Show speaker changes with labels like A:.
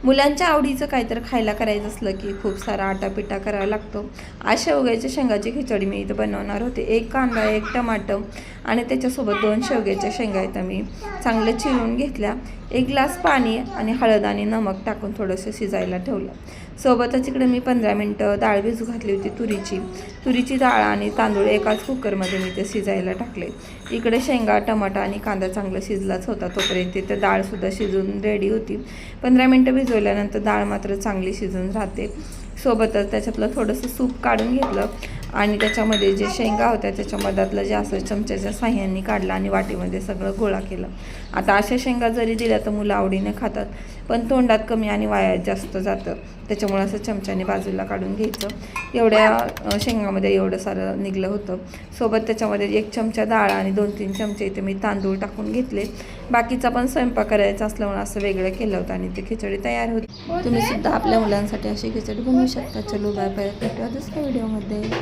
A: मुलांच्या आवडीचं काहीतरी खायला करायचं असलं की खूप सारा आटापिटा करावा लागतो. आज शेवग्याच्या शेंगाची खिचडी मी इथं बनवणार होते. 1 कांदा, 1 टमाटर आणि त्याच्यासोबत 2 शेवग्याच्या शेंगा इथं मी चांगले चिरून घेतल्या. 1 ग्लास पाणी आणि हळद आणि नमक टाकून थोडंसं शिजायला ठेवलं. सोबतच इकडे मी 15 मिनटं डाळ भिजू घातली होती तुरीची डाळ आणि तांदूळ एकाच कुकरमध्ये मी ते शिजायला टाकले. इकडे शेंगा, टमाटा आणि कांदा चांगला शिजलाच होता. तोपर्यंत तिथं डाळसुद्धा शिजून रेडी होती. 15 मिनटं भिजवल्यानंतर डाळ मात्र चांगली शिजून राहते. सोबतच त्याच्यातलं थोडंसं सूप काढून घेतलं आणि त्याच्यामध्ये जे शेंगा होत्या त्याच्या मधातलं जे असं चमच्याच्या साह्याने काढलं आणि वाटीमध्ये सगळं गोळा केलं. आता अशा शेंगा जरी दिल्या तर मुलं आवडीने खातात, पण तोंडात कमी आणि वाया जास्त जातं. त्याच्यामुळे असं चमच्याने बाजूला काढून घ्यायचं. एवढ्या शेंगामध्ये एवढं सारं निघलं होतं. सोबत त्याच्यामध्ये 1 चमचा डाळ आणि 2-3 चमचे इथे मी तांदूळ टाकून घेतले. बाकीचा पण स्वयंपाक करायचा असल्यामुळे असं वेगळं केलं होतं आणि ती खिचडी तयार होती. तुम्ही सुद्धा आपल्या मुलांसाठी अशी खिचडी बनवू शकता. चलो बाय बाय, भेटूया दुसऱ्या व्हिडिओमध्ये.